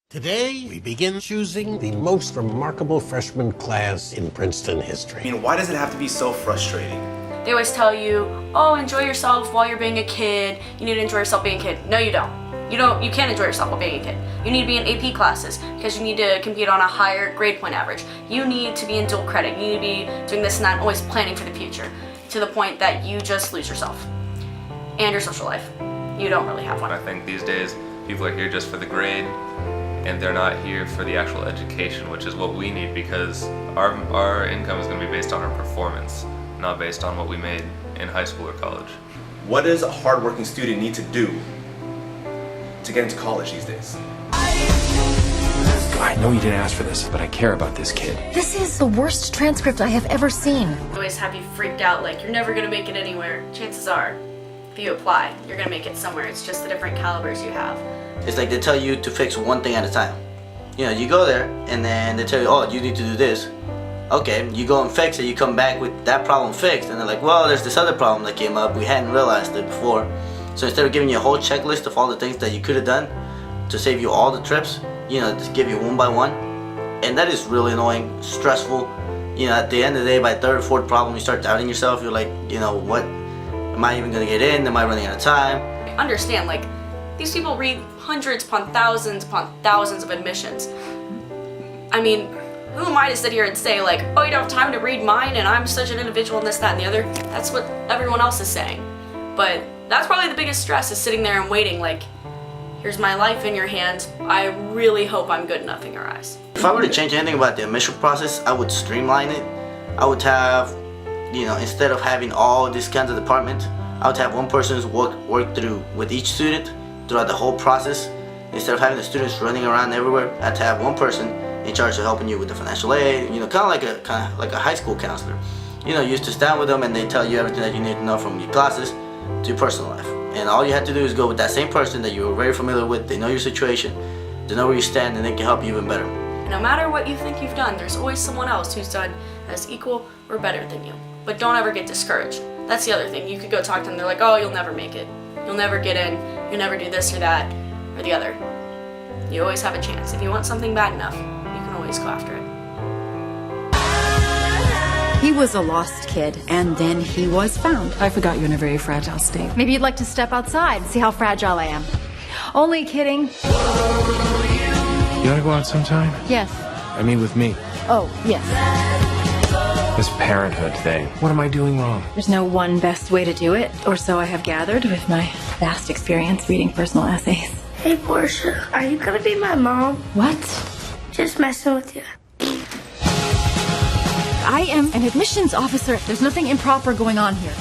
Today, we begin choosing the most remarkable freshman class in Princeton history. I mean, why does it have to be so frustrating? They always tell you, oh, enjoy yourself while you're being a kid. You need to enjoy yourself being a kid. No, you don't. You can't enjoy yourself while being a kid. You need to be in AP classes because you need to compete on a higher grade point average. You need to be in dual credit. You need to be doing this and that and always planning for the future to the point that you just lose yourself and your social life. You don't really have one. I think these days people are here just for the grade and they're not here for the actual education, which is what we need because our income is going to be based on our performance, not based on what we made in high school or college. What does a hardworking student need to do to get into college these days? I know you didn't ask for this, but I care about this kid. This is the worst transcript I have ever seen. They always have you freaked out like you're never going to make it anywhere. Chances are, if you apply, you're going to make it somewhere. It's just the different calibers you have. It's like they tell you to fix one thing at a time. You know, you go there and then they tell you, oh, you need to do this. Okay, you go and fix it, you come back with that problem fixed, and they're like, well, there's this other problem that came up, we hadn't realized it before. So instead of giving you a whole checklist of all the things that you could have done to save you all the trips, you know, just give you one by one. And that is really annoying, stressful. You know, at the end of the day, by third or fourth problem, you start doubting yourself. You're like, you know, what, am I even gonna get in? Am I running out of time? Understand, like, these people read hundreds upon thousands of admissions. I mean, who am I to sit here and say like, oh, you don't have time to read mine and I'm such an individual and this, that, and the other? That's what everyone else is saying. But that's probably the biggest stress, is sitting there and waiting like, here's my life in your hands. I really hope I'm good enough in your eyes. If I were to change anything about the admission process, I would streamline it. I would have, you know, instead of having all these kinds of departments, I would have one person who's work through with each student throughout the whole process. Instead of having the students running around everywhere, I'd have one person in charge of helping you with the financial aid, you know, kind of like a high school counselor. You know, you used to stand with them and they tell you everything that you need to know from your classes to your personal life. And all you have to do is go with that same person that you were very familiar with. They know your situation, they know where you stand, and they can help you even better. No matter what you think you've done, there's always someone else who's done as equal or better than you. But don't ever get discouraged. That's the other thing. You could go talk to them, they're like, oh, you'll never make it. You'll never get in, you'll never do this or that or the other. You always have a chance. If you want something bad enough, you can always go after it. He was a lost kid, and then he was found. I forgot you're in a very fragile state. Maybe you'd like to step outside and see how fragile I am. Only kidding. You wanna go out sometime? Yes. I mean with me. Oh, yes. This parenthood thing. What am I doing wrong? There's no one best way to do it, or so I have gathered with my vast experience reading personal essays. Hey, Portia, are you gonna be my mom? What? Just messing with you. I am an admissions officer. There's nothing improper going on here.